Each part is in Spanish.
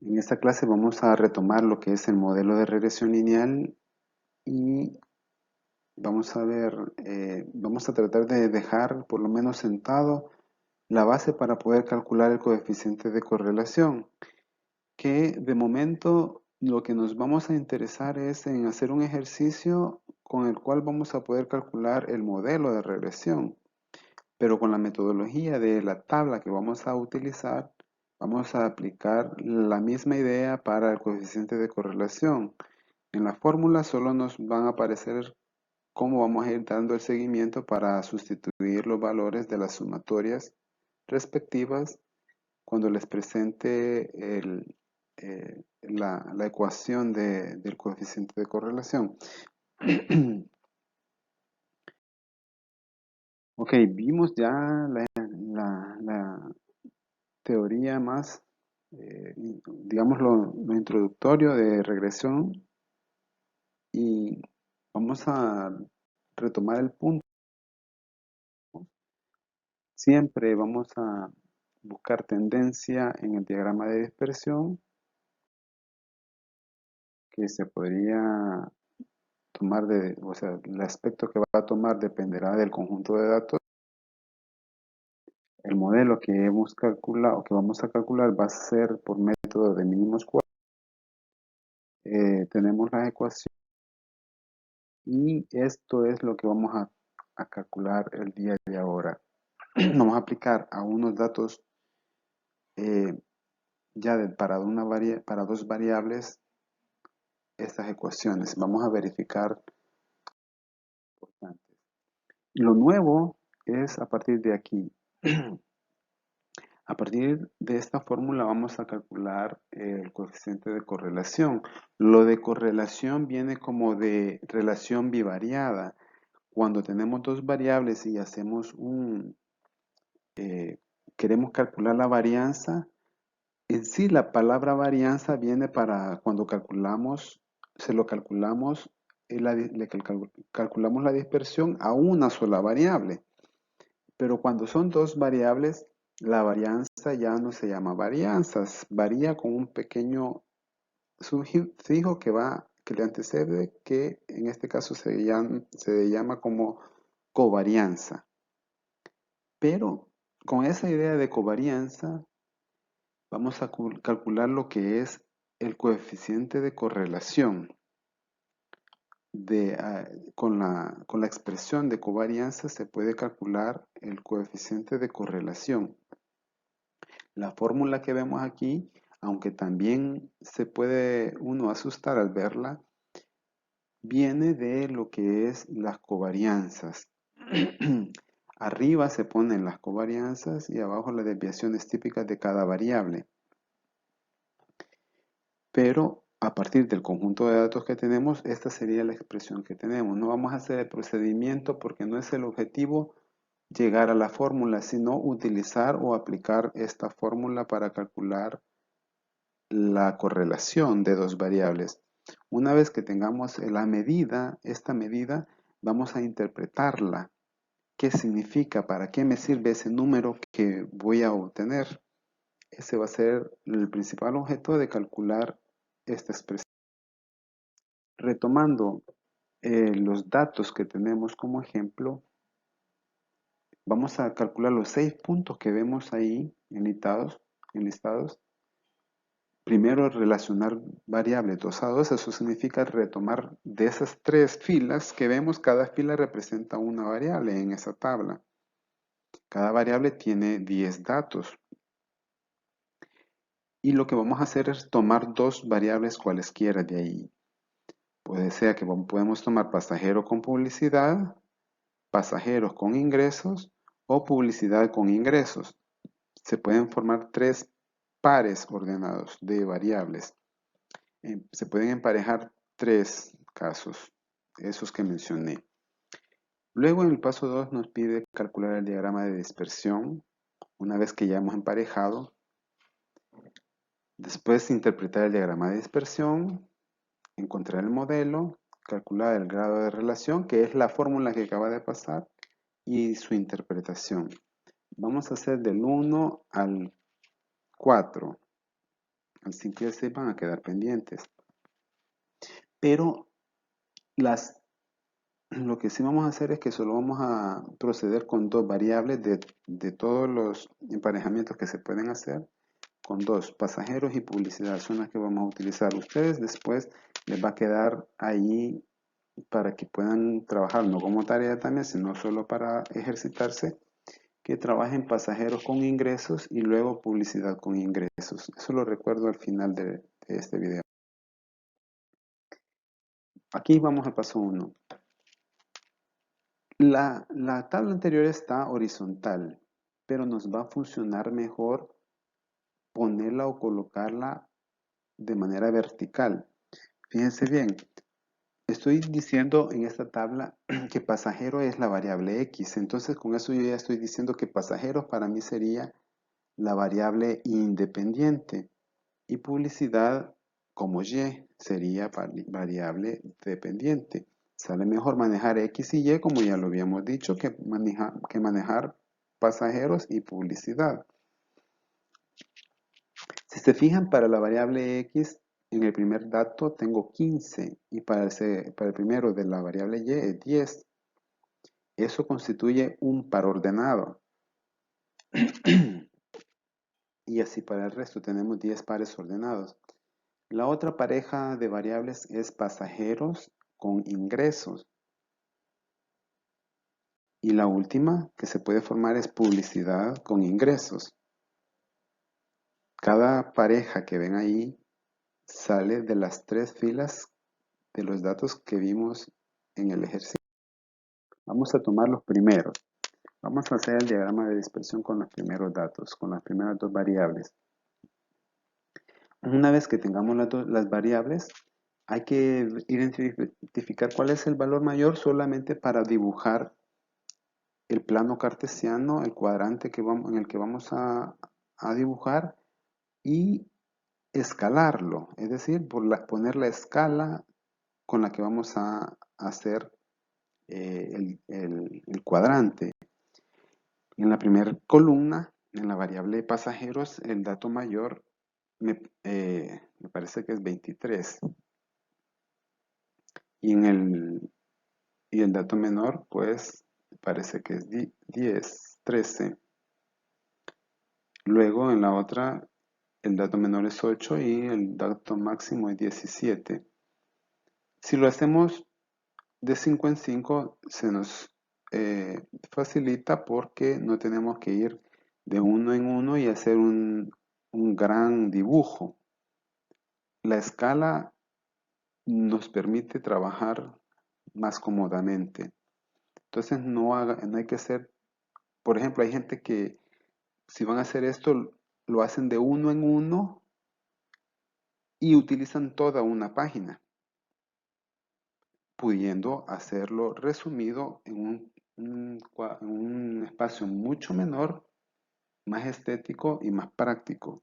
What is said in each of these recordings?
En esta clase vamos a retomar lo que es el modelo de regresión lineal y vamos a tratar de dejar por lo menos sentado la base para poder calcular el coeficiente de correlación, que de momento lo que nos vamos a interesar es en hacer un ejercicio con el cual vamos a poder calcular el modelo de regresión. Pero con la metodología de la tabla que vamos a utilizar, vamos a aplicar la misma idea para el coeficiente de correlación. En la fórmula solo nos van a aparecer cómo vamos a ir dando el seguimiento para sustituir los valores de las sumatorias respectivas cuando les presente la ecuación del coeficiente de correlación. Ok, vimos ya la teoría más, digamos, lo introductorio de regresión y vamos a retomar el punto. Siempre vamos a buscar tendencia en el diagrama de dispersión que se podría tomar o sea, el aspecto que va a tomar dependerá del conjunto de datos. El modelo que hemos calculado, que vamos a calcular, va a ser por método de mínimos cuadrados. Tenemos la ecuación y esto es lo que vamos a calcular el día de ahora. Vamos a aplicar a unos datos eh, para dos variables estas ecuaciones. Vamos a verificar. Lo nuevo es a partir de aquí. A partir de esta fórmula vamos a calcular el coeficiente de correlación. Lo de correlación viene como de relación bivariada. Cuando tenemos dos variables y queremos calcular la varianza, en sí la palabra varianza viene para cuando calculamos, calculamos la dispersión a una sola variable. Pero cuando son dos variables, la varianza ya no se llama varianzas, varía con un pequeño sufijo que le antecede, que en este caso se llama como covarianza. Pero con esa idea de covarianza, vamos a calcular lo que es el coeficiente de correlación. Con la expresión de covarianza se puede calcular el coeficiente de correlación. La fórmula que vemos aquí, aunque también se puede uno asustar al verla, viene de lo que es las covarianzas. Arriba se ponen las covarianzas y abajo las desviaciones típicas de cada variable. Pero a partir del conjunto de datos que tenemos, esta sería la expresión que tenemos. No vamos a hacer el procedimiento porque no es el objetivo llegar a la fórmula, sino utilizar o aplicar esta fórmula para calcular la correlación de dos variables. Una vez que tengamos esta medida, vamos a interpretarla. ¿Qué significa? ¿Para qué me sirve ese número que voy a obtener? Ese va a ser el principal objeto de calcular esta expresión. Retomando los datos que tenemos como ejemplo, vamos a calcular los 6 puntos que vemos ahí enlistados. Primero, relacionar variables 2 a 2, eso significa retomar de esas 3 filas que vemos, cada fila representa una variable en esa tabla. Cada variable tiene 10 datos. Y lo que vamos a hacer es tomar dos variables cualesquiera de ahí. Puede ser que podemos tomar pasajero con publicidad, pasajeros con ingresos o publicidad con ingresos. Se pueden formar 3 pares ordenados de variables. Se pueden emparejar 3 casos, esos que mencioné. Luego en el paso 2 nos pide calcular el diagrama de dispersión, una vez que ya hemos emparejado. Después interpretar el diagrama de dispersión, encontrar el modelo, calcular el grado de relación, que es la fórmula que acaba de pasar, y su interpretación. Vamos a hacer del 1 al 4. Al 5 y al 6 van a quedar pendientes. Pero lo que sí vamos a hacer es que solo vamos a proceder con dos variables de todos los emparejamientos que se pueden hacer, con dos, pasajeros y publicidad, son las que vamos a utilizar. Ustedes después les va a quedar ahí para que puedan trabajar, no como tarea también, sino solo para ejercitarse, que trabajen pasajeros con ingresos y luego publicidad con ingresos. Eso lo recuerdo al final de este video. Aquí vamos al paso 1. La tabla anterior está horizontal, pero nos va a funcionar mejor ponerla o colocarla de manera vertical. Fíjense bien, estoy diciendo en esta tabla que pasajero es la variable X, entonces con eso yo ya estoy diciendo que pasajeros para mí sería la variable independiente y publicidad como Y sería variable dependiente. Sale mejor manejar X y Y, como ya lo habíamos dicho, que manejar pasajeros y publicidad. Si se fijan, para la variable X, en el primer dato tengo 15 y para el primero de la variable Y es 10. Eso constituye un par ordenado. Y así para el resto tenemos 10 pares ordenados. La otra pareja de variables es pasajeros con ingresos. Y la última que se puede formar es publicidad con ingresos. Cada pareja que ven ahí sale de las tres filas de los datos que vimos en el ejercicio. Vamos a tomar los primeros. Vamos a hacer el diagrama de dispersión con los primeros datos, con las primeras dos variables. Una vez que tengamos las variables, hay que identificar cuál es el valor mayor solamente para dibujar el plano cartesiano, el cuadrante en el que vamos a dibujar y escalarlo, es decir, poner la escala con la que vamos a hacer el cuadrante. En la primera columna, en la variable pasajeros, el dato mayor me parece que es 23. Y el dato menor, pues, parece que es 10, 13. Luego en la otra, el dato menor es 8 y el dato máximo es 17. Si lo hacemos de 5 en 5, se nos facilita porque no tenemos que ir de uno en uno y hacer un gran dibujo. La escala nos permite trabajar más cómodamente. Entonces no hay que hacer, por ejemplo, hay gente que si van a hacer esto, lo hacen de uno en uno y utilizan toda una página, pudiendo hacerlo resumido en un espacio mucho menor, más estético y más práctico.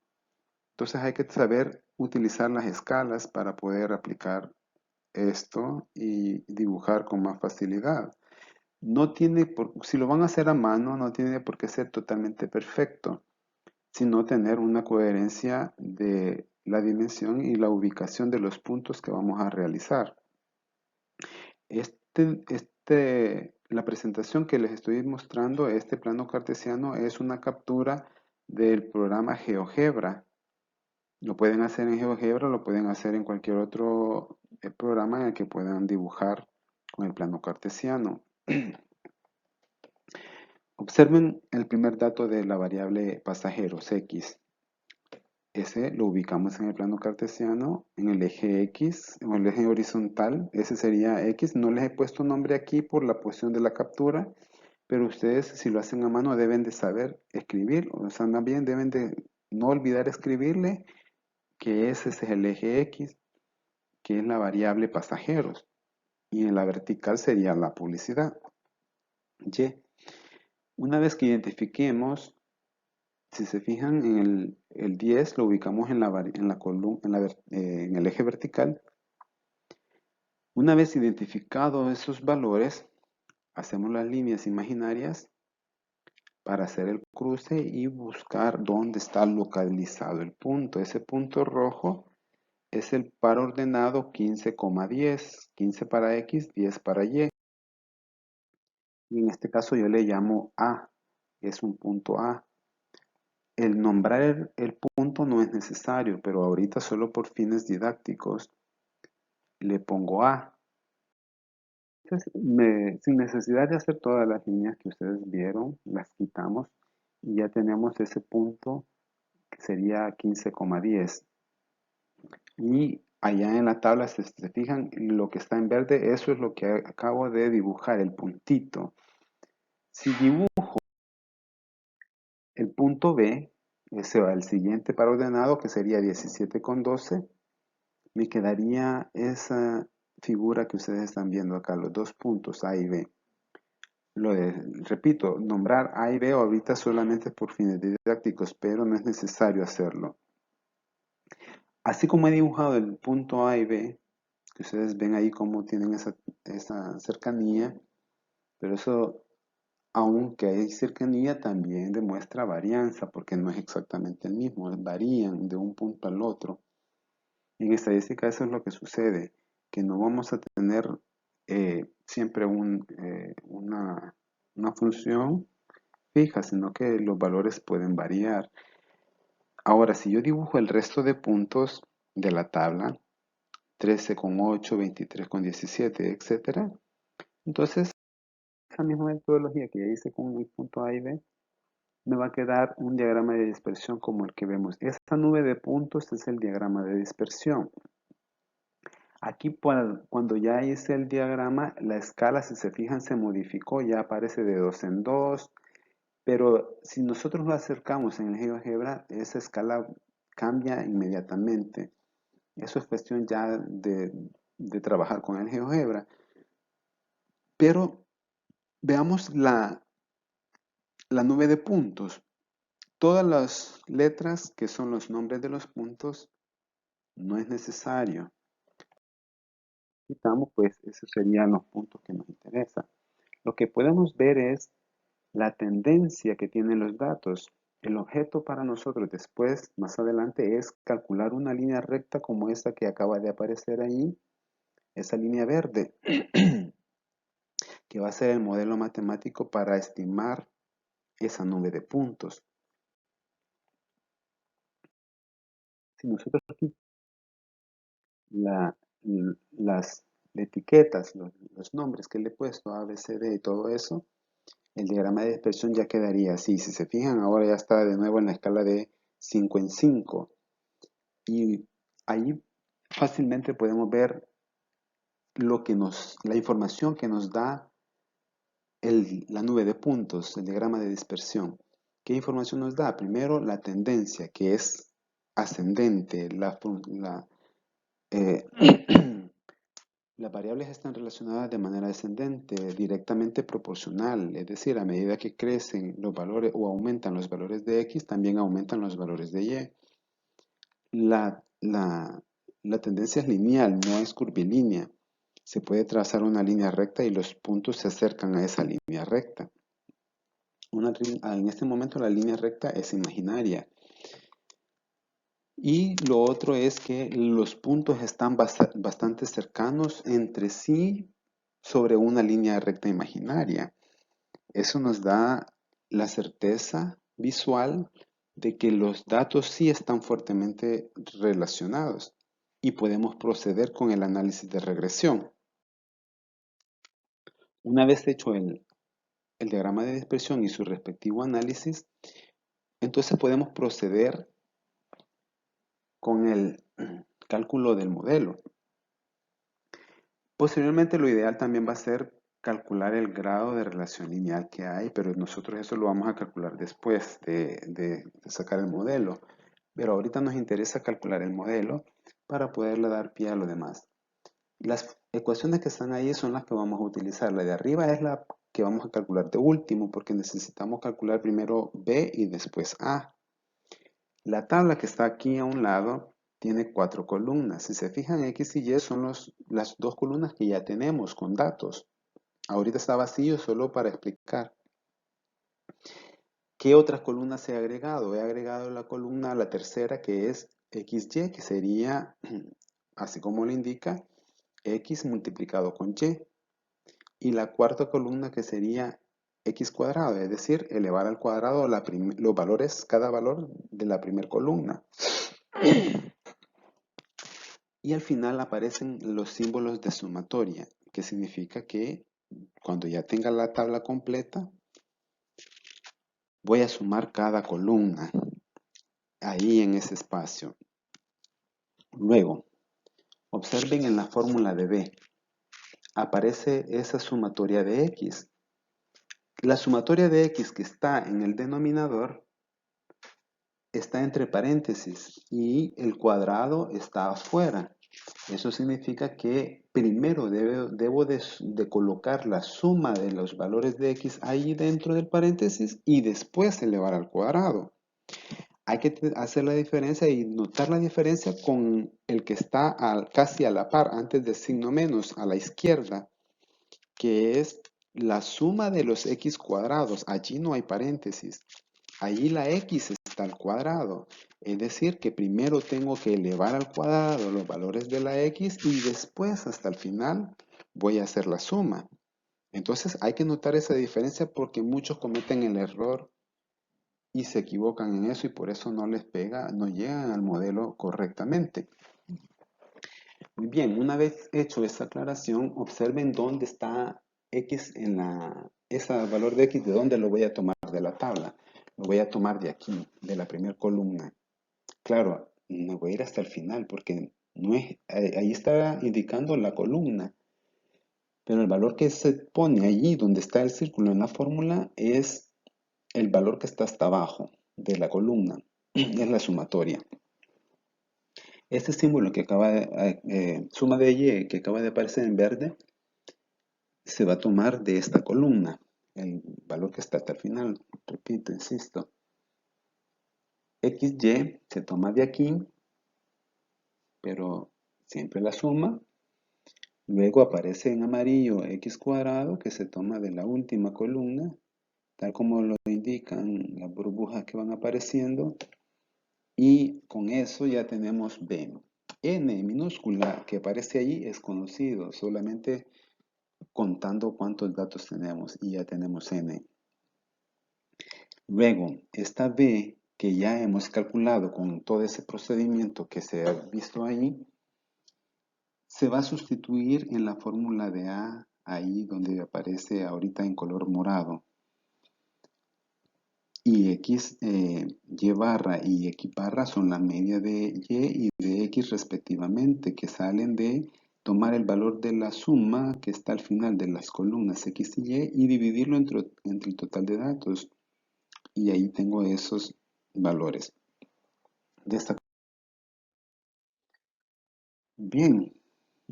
Entonces hay que saber utilizar las escalas para poder aplicar esto y dibujar con más facilidad. Si lo van a hacer a mano, no tiene por qué ser totalmente perfecto, sino tener una coherencia de la dimensión y la ubicación de los puntos que vamos a realizar. La presentación que les estoy mostrando, este plano cartesiano, es una captura del programa GeoGebra. Lo pueden hacer en GeoGebra, lo pueden hacer en cualquier otro programa en el que puedan dibujar con el plano cartesiano. Observen el primer dato de la variable pasajeros, X. Ese lo ubicamos en el plano cartesiano, en el eje X, en el eje horizontal. Ese sería X. No les he puesto nombre aquí por la posición de la captura, pero ustedes, si lo hacen a mano, deben de saber escribir. O sea, más bien deben de no olvidar escribirle que ese es el eje X, que es la variable pasajeros. Y en la vertical sería la publicidad. Y. Una vez que identifiquemos, si se fijan, en el 10 lo ubicamos en el eje vertical. Una vez identificados esos valores, hacemos las líneas imaginarias para hacer el cruce y buscar dónde está localizado el punto. Ese punto rojo es el par ordenado 15,10, 15 para X, 10 para Y. Y en este caso yo le llamo A, es un punto A. El nombrar el punto no es necesario, pero ahorita solo por fines didácticos le pongo A. Entonces, sin necesidad de hacer todas las líneas que ustedes vieron, las quitamos y ya tenemos ese punto que sería 15,10. Y allá en la tabla, si se fijan, lo que está en verde, eso es lo que acabo de dibujar, el puntito. Si dibujo el punto B, ese va el siguiente par ordenado, que sería 17,12, me quedaría esa figura que ustedes están viendo acá, los dos puntos A y B. Repito, nombrar A y B ahorita solamente por fines didácticos, pero no es necesario hacerlo. Así como he dibujado el punto A y B, que ustedes ven ahí cómo tienen esa cercanía, pero eso, aunque hay cercanía, también demuestra varianza, porque no es exactamente el mismo, varían de un punto al otro. En estadística eso es lo que sucede, que no vamos a tener siempre una función fija, sino que los valores pueden variar. Ahora, si yo dibujo el resto de puntos de la tabla, 13,8, 23,17, etcétera, entonces esa misma metodología que ya hice con el punto A y B, me va a quedar un diagrama de dispersión como el que vemos. Esta nube de puntos es el diagrama de dispersión. Aquí cuando ya hice el diagrama, la escala, si se fijan, se modificó, ya aparece de 2 en 2, pero si nosotros lo acercamos en el GeoGebra, esa escala cambia inmediatamente. Eso es cuestión ya de trabajar con el GeoGebra. Pero veamos la nube de puntos. Todas las letras que son los nombres de los puntos no es necesario. Quitamos, pues esos serían los puntos que nos interesan. Lo que podemos ver es la tendencia que tienen los datos. El objeto para nosotros después, más adelante, es calcular una línea recta como esta que acaba de aparecer ahí, esa línea verde, que va a ser el modelo matemático para estimar esa nube de puntos. Si nosotros aquí las etiquetas, los nombres que le he puesto, A, B, C, D y todo eso, el diagrama de dispersión ya quedaría así. Si se fijan, ahora ya está de nuevo en la escala de 5 en 5. Y ahí fácilmente podemos ver la información que nos da la nube de puntos, el diagrama de dispersión. ¿Qué información nos da? Primero, la tendencia, que es ascendente. Eh, las variables están relacionadas de manera descendente, directamente proporcional, es decir, a medida que crecen los valores o aumentan los valores de X, también aumentan los valores de Y. La tendencia es lineal, no es curvilínea. Se puede trazar una línea recta y los puntos se acercan a esa línea recta. En este momento la línea recta es imaginaria. Y lo otro es que los puntos están bastante cercanos entre sí sobre una línea recta imaginaria. Eso nos da la certeza visual de que los datos sí están fuertemente relacionados y podemos proceder con el análisis de regresión. Una vez hecho el diagrama de dispersión y su respectivo análisis, entonces podemos proceder con el cálculo del modelo. Posteriormente, lo ideal también va a ser calcular el grado de relación lineal que hay, pero nosotros eso lo vamos a calcular después de sacar el modelo. Pero ahorita nos interesa calcular el modelo para poderle dar pie a lo demás. Las ecuaciones que están ahí son las que vamos a utilizar. La de arriba es la que vamos a calcular de último porque necesitamos calcular primero B y después A. La tabla que está aquí a un lado tiene 4 columnas. Si se fijan, X y Y son las dos columnas que ya tenemos con datos. Ahorita está vacío solo para explicar. ¿Qué otras columnas he agregado? He agregado la columna, la tercera, que es XY, que sería, así como le indica, X multiplicado con Y. Y la cuarta columna que sería X cuadrado, es decir, elevar al cuadrado los valores, cada valor de la primera columna. Y al final aparecen los símbolos de sumatoria, que significa que cuando ya tenga la tabla completa, voy a sumar cada columna ahí en ese espacio. Luego, observen en la fórmula de B, aparece esa sumatoria de X. La sumatoria de X que está en el denominador está entre paréntesis y el cuadrado está afuera. Eso significa que primero debo de colocar la suma de los valores de X ahí dentro del paréntesis y después elevar al cuadrado. Hay que hacer la diferencia y notar la diferencia con el que está casi a la par, antes del signo menos, a la izquierda, que es la suma de los X cuadrados. Allí no hay paréntesis. Allí la X está al cuadrado. Es decir, que primero tengo que elevar al cuadrado los valores de la X y después, hasta el final, voy a hacer la suma. Entonces hay que notar esa diferencia porque muchos cometen el error y se equivocan en eso y por eso no les pega, no llegan al modelo correctamente. Muy bien, una vez hecho esa aclaración, observen dónde está X ese valor de X, de dónde lo voy a tomar de la tabla. Lo voy a tomar de aquí, de la primera columna. Claro, no voy a ir hasta el final porque no es, ahí está indicando la columna. Pero el valor que se pone allí donde está el círculo en la fórmula es el valor que está hasta abajo de la columna. Es la sumatoria. Este símbolo que acaba de, suma de Y, que acaba de aparecer en verde, se va a tomar de esta columna, el valor que está hasta el final. Repito, insisto. XY se toma de aquí, pero siempre la suma. Luego aparece en amarillo X cuadrado, que se toma de la última columna, tal como lo indican las burbujas que van apareciendo. Y con eso ya tenemos B. N minúscula que aparece ahí es conocido, solamente contando cuántos datos tenemos y ya tenemos N. Luego, esta B que ya hemos calculado con todo ese procedimiento que se ha visto ahí, se va a sustituir en la fórmula de A, ahí donde aparece ahorita en color morado. Y X, Y barra y X barra son la media de Y y de X respectivamente, que salen de tomar el valor de la suma que está al final de las columnas X y Y dividirlo entre el total de datos. Y ahí tengo esos valores. Bien,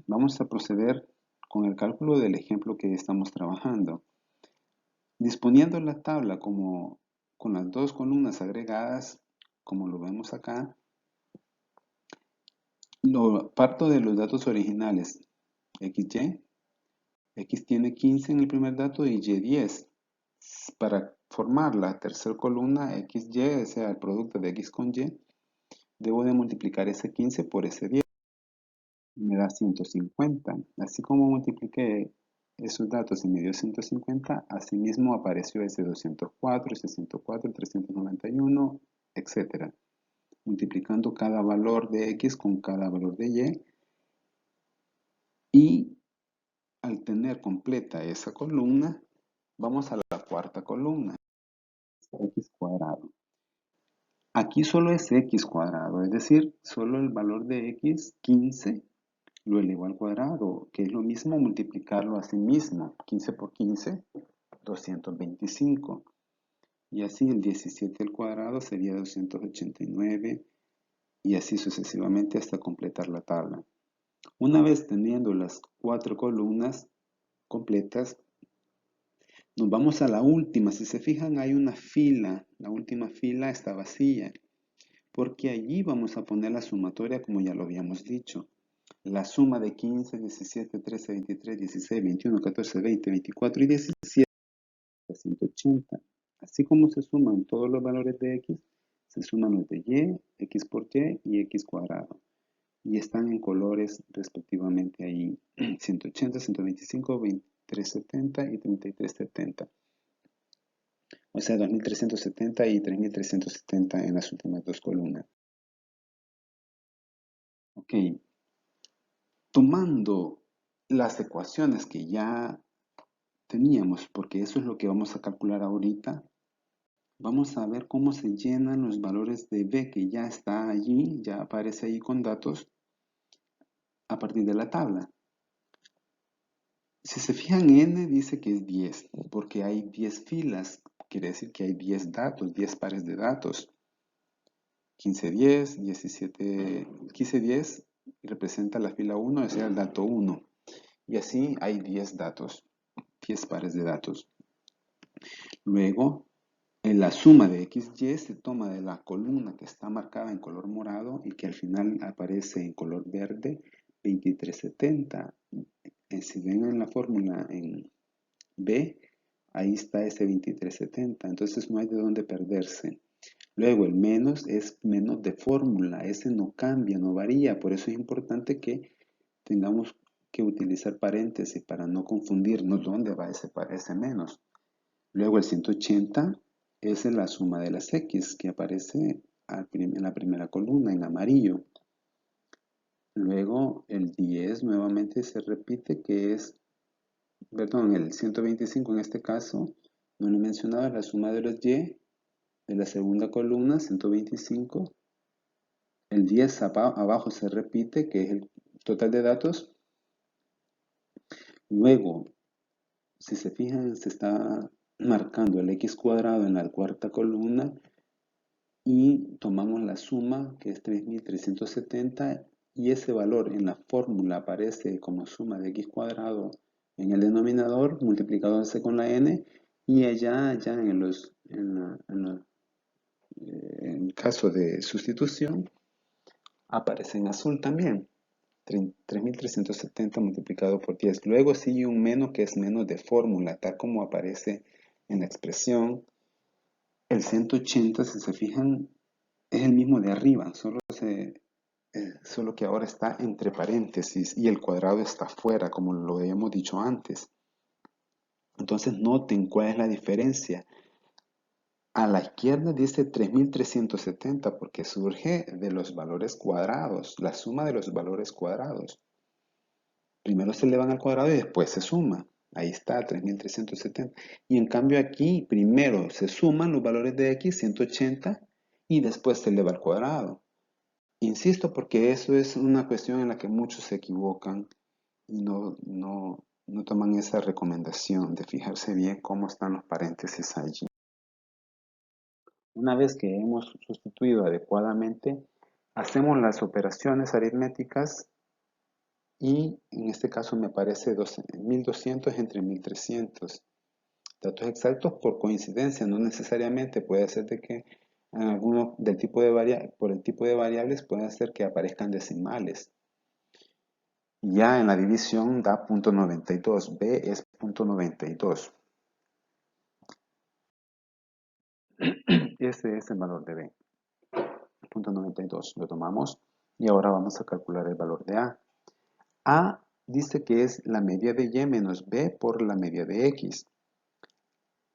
vamos a proceder con el cálculo del ejemplo que estamos trabajando. Disponiendo la tabla como con las dos columnas agregadas, como lo vemos acá, parto de los datos originales, XY, X tiene 15 en el primer dato y Y 10. Para formar la tercera columna XY, o sea, el producto de X con Y, debo de multiplicar ese 15 por ese 10. Me da 150. Así como multipliqué esos datos y me dio 150, asimismo apareció ese 204, ese 104, 391, etc. Multiplicando cada valor de X con cada valor de Y. Y al tener completa esa columna, vamos a la cuarta columna, X cuadrado. Aquí solo es X cuadrado, es decir, solo el valor de X, 15, lo elevo al cuadrado, que es lo mismo multiplicarlo a sí mismo. 15 por 15, 225. Y así el 17 al cuadrado sería 289 y así sucesivamente hasta completar la tabla. Una vez teniendo las cuatro columnas completas, nos vamos a la última. Si se fijan, hay una fila. La última fila está vacía, porque allí vamos a poner la sumatoria como ya lo habíamos dicho. La suma de 15, 17, 13, 23, 16, 21, 14, 20, 24 y 17 es 180. Así como se suman todos los valores de x, se suman los de y, x por y x cuadrado. Y están en colores respectivamente ahí 180, 125, 2370 y 3370. O sea, 2370 y 3370 en las últimas dos columnas. Ok, tomando las ecuaciones que ya teníamos, porque eso es lo que vamos a calcular ahorita, vamos a ver cómo se llenan los valores de b que ya está allí, ya aparece ahí con datos a partir de la tabla. Si se fijan, n dice que es 10, porque hay 10 filas, quiere decir que hay 10 datos, 10 pares de datos. 15, 10, 17, 15, 10 representa la fila 1, es el dato 1. Y así hay 10 datos, 10 pares de datos. Luego, en la suma de XY se toma de la columna que está marcada en color morado y que al final aparece en color verde, 2370. Si ven en la fórmula en B, ahí está ese 2370. Entonces no hay de dónde perderse. Luego el menos es menos de fórmula, ese no cambia, no varía, por eso es importante que tengamos que utilizar paréntesis para no confundirnos dónde va ese menos. Luego el 180 es la suma de las x que aparece en la primera columna en amarillo. Luego el 10 nuevamente se repite que es, perdón, el 125 en este caso, no lo he mencionado, es la suma de los y de la segunda columna, 125. El 10 abajo se repite, que es el total de datos. Luego, si se fijan, se está marcando el x cuadrado en la cuarta columna y tomamos la suma, que es 3370, y ese valor en la fórmula aparece como suma de x cuadrado en el denominador, multiplicándose con la n, y allá en el caso de sustitución, aparece en azul también. 3370 multiplicado por 10. Luego sigue un menos que es menos de fórmula, tal como aparece en la expresión. El 180, si se fijan, es el mismo de arriba, solo que ahora está entre paréntesis y el cuadrado está fuera, como lo habíamos dicho antes. Entonces noten cuál es la diferencia. A la izquierda dice 3370 porque surge de los valores cuadrados, la suma de los valores cuadrados. Primero se elevan al cuadrado y después se suma. Ahí está, 3370. Y en cambio aquí, primero se suman los valores de x, 180, y después se eleva al cuadrado. Insisto porque eso es una cuestión en la que muchos se equivocan y no toman esa recomendación de fijarse bien cómo están los paréntesis allí. Una vez que hemos sustituido adecuadamente, hacemos las operaciones aritméticas y en este caso me aparece 1200 entre 1300. Datos exactos por coincidencia, no necesariamente puede ser de que en alguno del tipo de por el tipo de variables puede ser que aparezcan decimales. Ya en la división da 0.92, B es 0.92. Ese es el valor de B, 0.92. Lo tomamos y ahora vamos a calcular el valor de A. A dice que es la media de Y menos B por la media de X.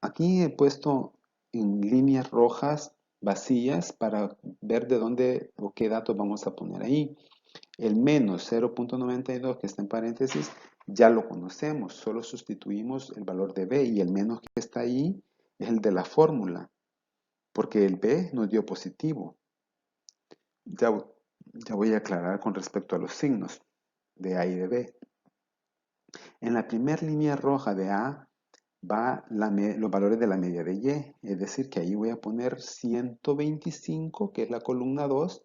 Aquí he puesto en líneas rojas vacías para ver de dónde o qué datos vamos a poner ahí. El menos 0.92 que está en paréntesis ya lo conocemos, solo sustituimos el valor de B y el menos que está ahí es el de la fórmula, porque el B nos dio positivo. Ya voy a aclarar con respecto a los signos de A y de B. En la primera línea roja de A va los valores de la media de Y, es decir, que ahí voy a poner 125, que es la columna 2,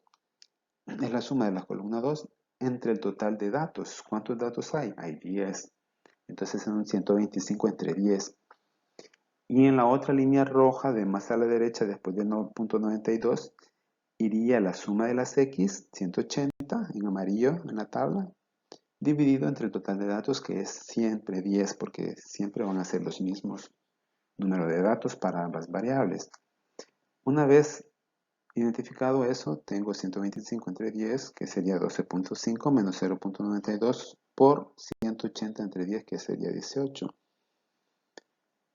es la suma de la columna 2 entre el total de datos. ¿Cuántos datos hay? Hay 10. Entonces son 125 entre 10. Y en la otra línea roja de más a la derecha, después del 9.92, iría la suma de las X, 180, en amarillo en la tabla, dividido entre el total de datos, que es siempre 10, porque siempre van a ser los mismos número de datos para ambas variables. Una vez identificado eso, tengo 125 entre 10, que sería 12.5 menos 0.92 por 180 entre 10, que sería 18.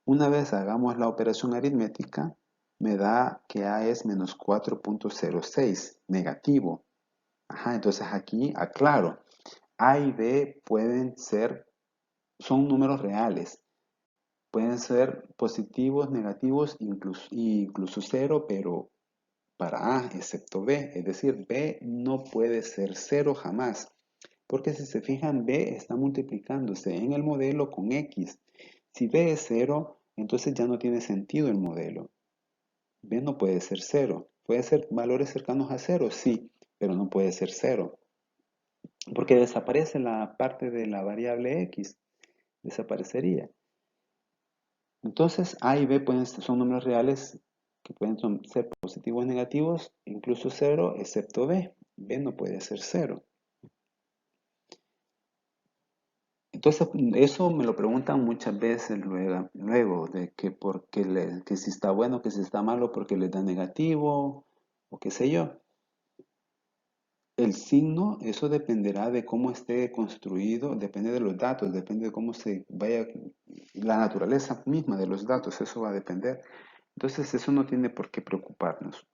Una vez hagamos la operación aritmética, me da que A es menos 4.06, negativo. Entonces aquí aclaro, A y B son números reales. Pueden ser positivos, negativos, incluso cero, pero para A excepto B. Es decir, B no puede ser cero jamás. Porque si se fijan, B está multiplicándose en el modelo con X. Si B es cero, entonces ya no tiene sentido el modelo. B no puede ser cero. ¿Puede ser valores cercanos a cero? Sí, pero no puede ser cero. Porque desaparece la parte de la variable X. Desaparecería. Entonces, A y B son números reales que pueden ser positivos o negativos, incluso cero, excepto B. B no puede ser cero. Entonces, eso me lo preguntan muchas veces luego de que si está bueno, que si está malo, porque les da negativo, o qué sé yo. El signo, eso dependerá de cómo esté construido, depende de los datos, depende de cómo se vaya, la naturaleza misma de los datos, eso va a depender. Entonces, eso no tiene por qué preocuparnos.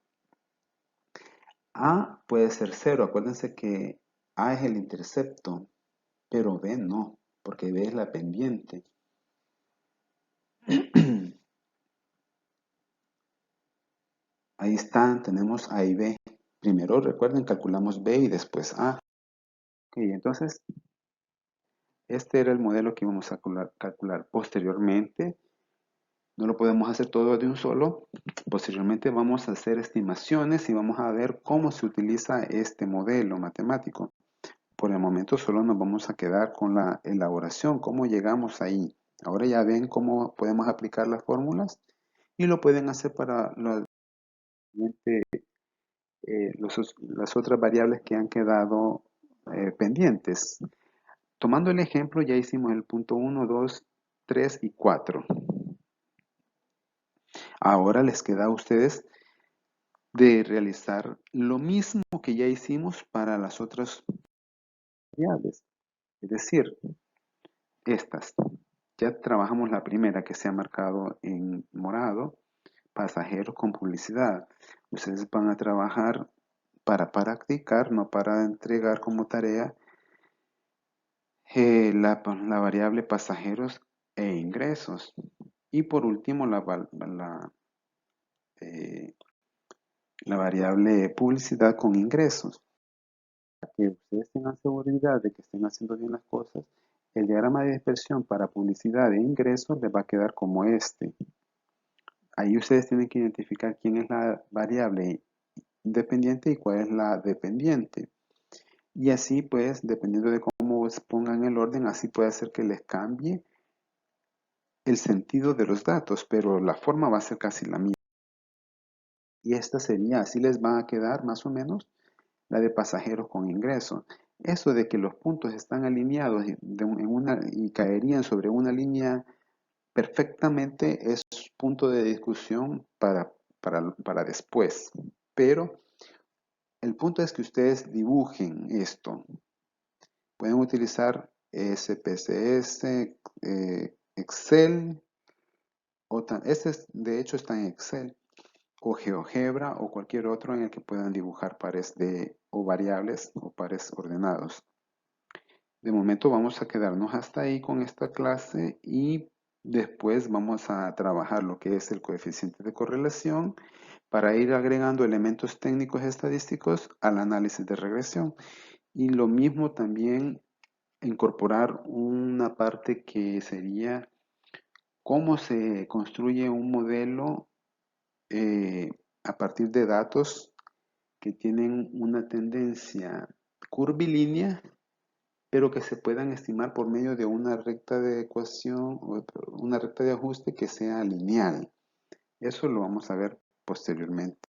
A puede ser cero, acuérdense que A es el intercepto, pero B no, porque B es la pendiente. Ahí están, tenemos A y B. Primero, recuerden, calculamos B y después A. Ok, entonces, este era el modelo que íbamos a calcular posteriormente. No lo podemos hacer todo de un solo. Posteriormente vamos a hacer estimaciones y vamos a ver cómo se utiliza este modelo matemático. Por el momento solo nos vamos a quedar con la elaboración, cómo llegamos ahí. Ahora ya ven cómo podemos aplicar las fórmulas y lo pueden hacer para las otras variables que han quedado pendientes. Tomando el ejemplo, ya hicimos el punto 1, 2, 3 y 4. Ahora les queda a ustedes de realizar lo mismo que ya hicimos para las otras variables. Es decir, estas. Ya trabajamos la primera que se ha marcado en morado, pasajeros con publicidad. Ustedes van a trabajar para practicar, no para entregar como tarea, la variable pasajeros e ingresos. Y por último, eh, la variable publicidad con ingresos. Para que ustedes tengan seguridad de que estén haciendo bien las cosas, el diagrama de dispersión para publicidad e ingresos les va a quedar como este. Ahí ustedes tienen que identificar quién es la variable independiente y cuál es la dependiente. Y así pues, dependiendo de cómo pongan el orden, así puede hacer que les cambie el sentido de los datos, pero la forma va a ser casi la misma. Y esta sería, así les va a quedar más o menos la de pasajeros con ingreso. Eso de que los puntos están alineados y caerían sobre una línea perfectamente es punto de discusión para después. Pero el punto es que ustedes dibujen esto. Pueden utilizar SPSS, Excel, este de hecho está en Excel, o GeoGebra o cualquier otro en el que puedan dibujar pares o variables o pares ordenados. De momento vamos a quedarnos hasta ahí con esta clase y después vamos a trabajar lo que es el coeficiente de correlación para ir agregando elementos técnicos estadísticos al análisis de regresión. Y lo mismo también incorporar una parte que sería cómo se construye un modelo a partir de datos que tienen una tendencia curvilínea, pero que se puedan estimar por medio de una recta de ecuación o una recta de ajuste que sea lineal. Eso lo vamos a ver posteriormente.